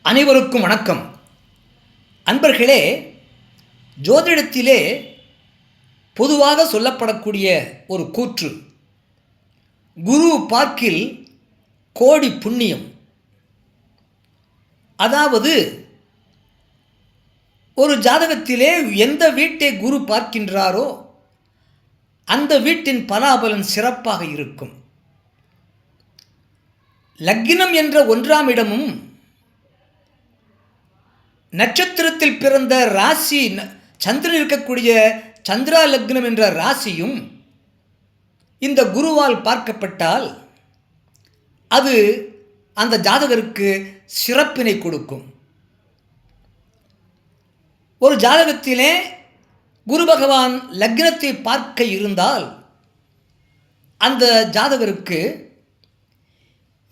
அனைவருக்கும் வணக்கம். அன்பர்களே, ஜோதிடத்திலே பொதுவாக சொல்லப்படக்கூடிய ஒரு கூற்று, குரு பார்க்கில் கோடி புண்ணியம். அதாவது ஒரு ஜாதகத்திலே எந்த வீட்டை குரு பார்க்கின்றாரோ அந்த வீட்டின் பலாபலன் சிறப்பாக இருக்கும். லக்னம் என்ற 1ஆம் இடமும் நட்சத்திரத்தில் பிறந்த ராசி சந்திரன் இருக்கக்கூடிய சந்திரா லக்னம் என்ற ராசியும் இந்த குருவால் பார்க்கப்பட்டால் அது அந்த ஜாதகருக்கு சிறப்பினை கொடுக்கும். ஒரு ஜாதகத்திலே குரு பகவான் லக்னத்தை பார்க்க இருந்தால் அந்த ஜாதகருக்கு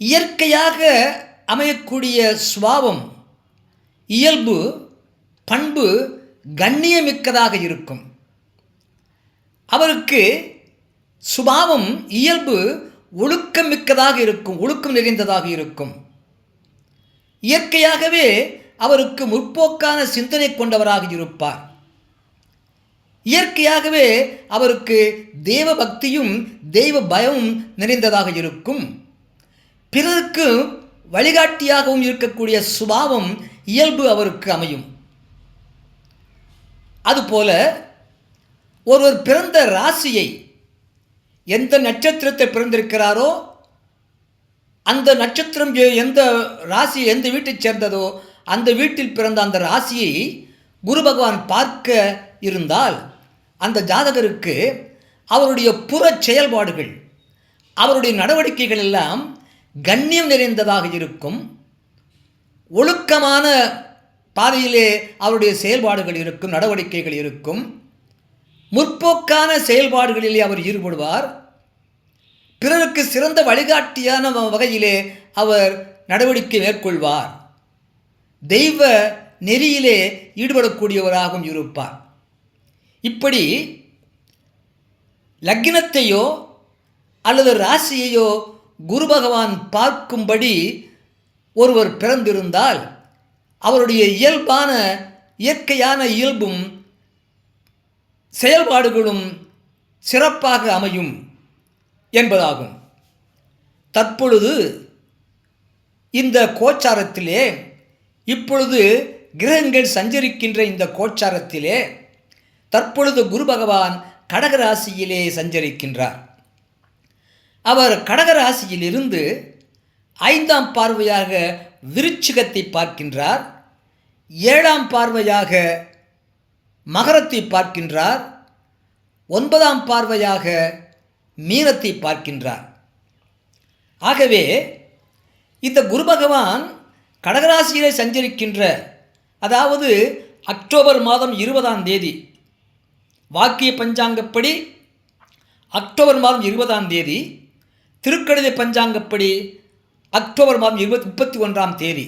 இயற்கையாக அமையக்கூடிய சுபாவம், இயல்பு, பண்பு கண்ணியமிக்கதாக இருக்கும். அவருக்கு சுபாவம், இயல்பு ஒழுக்கமிக்கதாக இருக்கும், ஒழுக்கம் நிறைந்ததாக இருக்கும். இயற்கையாகவே அவருக்கு முற்போக்கான சிந்தனை கொண்டவராக இருப்பார். இயற்கையாகவே அவருக்கு தெய்வ பக்தியும் தெய்வ பயமும் நிறைந்ததாக இருக்கும். பிறருக்கு வழிகாட்டியாகவும் இருக்கக்கூடிய சுபாவம், இயல்பு அவருக்கு அமையும். அதுபோல ஒருவர் பிறந்த ராசியை, எந்த நட்சத்திரத்தில் பிறந்திருக்கிறாரோ அந்த நட்சத்திரம் எந்த ராசி எந்த வீட்டைச் சேர்ந்ததோ அந்த வீட்டில் பிறந்த அந்த ராசியை குரு பகவான் பார்க்க இருந்தால் அந்த ஜாதகருக்கு அவருடைய புற செயல்பாடுகள், அவருடைய நடவடிக்கைகள் எல்லாம் கண்ணியம் நிறைந்ததாக இருக்கும். ஒழுக்கமான பாதையிலே அவருடைய செயல்பாடுகள் இருக்கும், நடவடிக்கைகள் இருக்கும். முற்போக்கான செயல்பாடுகளிலே அவர் ஈடுபடுவார். பிறருக்கு சிறந்த வழிகாட்டியான வகையிலே அவர் நடவடிக்கை மேற்கொள்வார். தெய்வ நெறியிலே ஈடுபடக்கூடியவராகவும் இருப்பார். இப்படி லக்னத்தையோ அல்லது ராசியையோ குரு பகவான் பார்க்கும்படி ஒருவர் பிறந்திருந்தால் அவருடைய இயல்பான இயற்கையான இயல்பும் செயல்பாடுகளும் சிறப்பாக அமையும் என்பதாகும். தற்பொழுது இந்த கோச்சாரத்திலே, இப்பொழுது கிரகங்கள் சஞ்சரிக்கின்ற இந்த கோச்சாரத்திலே தற்பொழுது குரு பகவான் கடகராசியிலே சஞ்சரிக்கின்றார். அவர் கடகராசியிலிருந்து 5ஆம் பார்வையாக விருச்சிகத்தை பார்க்கின்றார். 7ஆம் பார்வையாக மகரத்தை பார்க்கின்றார். 9ஆம் பார்வையாக மீனத்தை பார்க்கின்றார். ஆகவே இந்த குரு பகவான் கடகராசியிலே சஞ்சரிக்கின்ற, அதாவது அக்டோபர் மாதம் 20ஆம் தேதி, வாக்கிய பஞ்சாங்கப்படி அக்டோபர் மாதம் 20ஆம் தேதி, திருக்கணித பஞ்சாங்கப்படி அக்டோபர் மாதம் 31ஆம் தேதி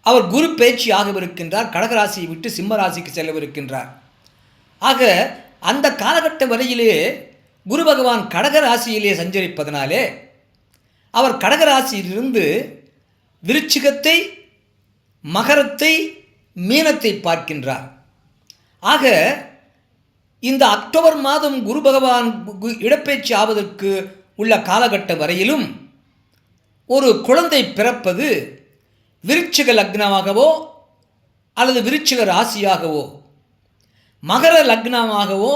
அவர் குரு பயிற்சி ஆகவிருக்கின்றார். கடகராசியை விட்டு சிம்ம ராசிக்கு செல்லவிருக்கின்றார். ஆக அந்த காலகட்ட வரையிலே குரு பகவான் கடகராசியிலே சஞ்சரிப்பதனாலே அவர் கடகராசியிலிருந்து விருச்சிகத்தை, மகரத்தை, மீனத்தை பார்க்கின்றார். ஆக இந்த அக்டோபர் மாதம் குரு பகவான் இடப்பெயர்ச்சி ஆவதற்கு உள்ள காலகட்டம் வரையிலும் ஒரு குழந்தை பிறப்பது விருச்சிக லக்னமாகவோ அல்லது விருச்சிக ராசியாகவோ, மகர லக்னமாகவோ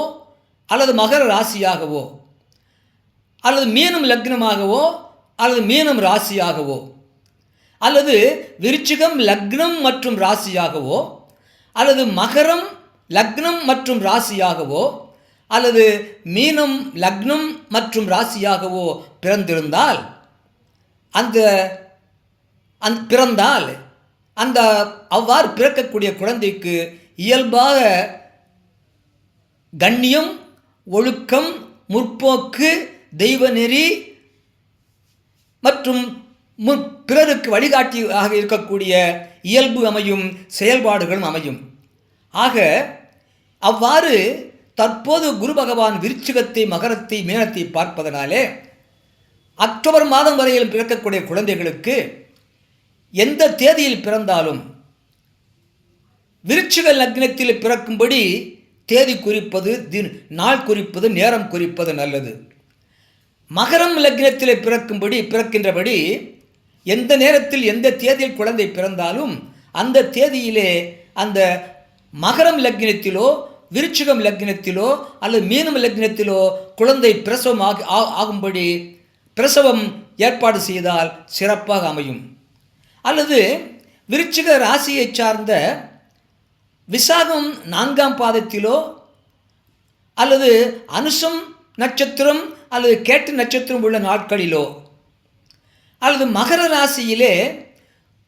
அல்லது மகர ராசியாகவோ, அல்லது மீனம் லக்னமாகவோ அல்லது மீனம் ராசியாகவோ, அல்லது விருச்சிகம் லக்னம் மற்றும் ராசியாகவோ, அல்லது மகரம் லக்னம் மற்றும் ராசியாகவோ, அல்லது மீனம் லக்னம் மற்றும் ராசியாகவோ பிறந்திருந்தால் பிறந்தால் அந்த அவ்வாறு பிறக்கக்கூடிய குழந்தைக்கு இயல்பாக கண்ணியம், ஒழுக்கம், முற்போக்கு, தெய்வநெறி மற்றும் பிறருக்கு வழிகாட்டியாக இருக்கக்கூடிய இயல்பு அமையும், செயல்பாடுகளும் அமையும். ஆக அவ்வாறு தற்போது குரு பகவான் விருச்சிகத்தை, மகரத்தை, மீனத்தை பார்ப்பதனாலே அக்டோபர் மாதம் வரையில் பிறக்கக்கூடிய குழந்தைகளுக்கு எந்த தேதியில் பிறந்தாலும் விருச்சிக லக்னத்தில் பிறக்கும்படி தேதி குறிப்பது, நாள் குறிப்பது, நேரம் குறிப்பது நல்லது. மகரம் லக்னத்தில் பிறக்கின்றபடி எந்த நேரத்தில் எந்த தேதியில் குழந்தை பிறந்தாலும் அந்த தேதியிலே அந்த மகரம் லக்னத்திலோ விருச்சிகம் லக்னத்திலோ அல்லது மீனம் லக்னத்திலோ குழந்தை பிரசவம் ஆகும்படி பிரசவம் ஏற்பாடு செய்தால் சிறப்பாக அமையும். அல்லது விருச்சிக ராசியை சார்ந்த விசாகம் 4ஆம் பாதத்திலோ அல்லது அனுசம் நட்சத்திரம் அல்லது கேட்டு நட்சத்திரம் உள்ள நாட்களிலோ அல்லது மகர ராசியிலே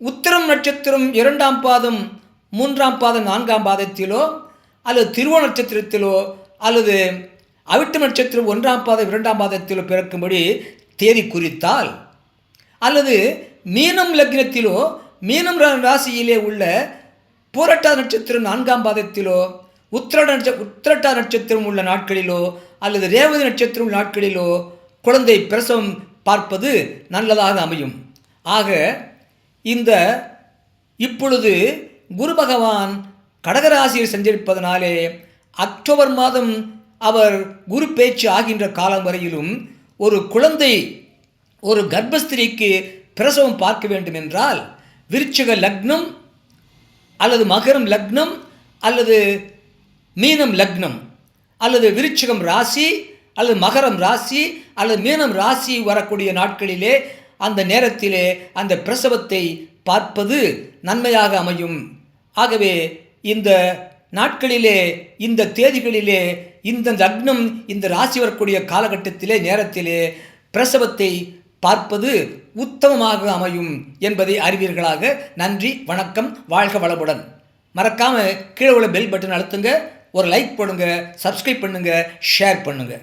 உத்திரம் நட்சத்திரம் 2ஆம் பாதம் 3ஆம் பாதம் 4ஆம் பாதத்திலோ அல்லது திருவோண நட்சத்திரத்திலோ அல்லது அவிட்டம் நட்சத்திரம் 1ஆம் பாதம் 2ஆம் பாதத்திலோ பிறக்கும்படி தேதி குறித்தால், அல்லது மீனம் லக்னத்திலோ மீனம் ராசியிலே உள்ள பூரட்டாதி நட்சத்திரம் 4ஆம் பாதத்திலோ உத்திரட்டாதி நட்சத்திரம் உள்ள நாட்களிலோ அல்லது ரேவதி நட்சத்திரம் உள்ள நாட்களிலோ குழந்தை பிரசவம் பார்ப்பது நல்லதாக அமையும். ஆக இப்பொழுது குரு பகவான் கடகராசியில் சஞ்சரிப்பதனாலே அக்டோபர் மாதம் அவர் குரு பேச்சு ஆகின்ற காலம் வரையிலும் ஒரு குழந்தை, ஒரு கர்ப்பஸ்திரிக்கு பிரசவம் பார்க்க வேண்டும் என்றால் விருச்சிக லக்னம் அல்லது மகரம் லக்னம் அல்லது மீனம் லக்னம் அல்லது விருச்சிகம் ராசி அல்லது மகரம் ராசி அல்லது மீனம் ராசி வரக்கூடிய நாட்களிலே அந்த நேரத்திலே அந்த பிரசவத்தை பார்ப்பது நன்மையாக அமையும். ஆகவே இந்த நாட்களிலே, இந்த தேதிகளிலே, இந்த லக்னம் இந்த ராசி வரக்கூடிய காலகட்டத்திலே நேரத்திலே பிரசவத்தை பார்ப்பது உத்தமமாக அமையும் என்பதை அறிவீர்களாக. நன்றி, வணக்கம், வாழ்க வளமுடன். மறக்காமல் கீழே உள்ள பெல் பட்டன் அழுத்துங்க, ஒரு லைக் போடுங்க, சப்ஸ்கிரைப் பண்ணுங்க, ஷேர் பண்ணுங்க.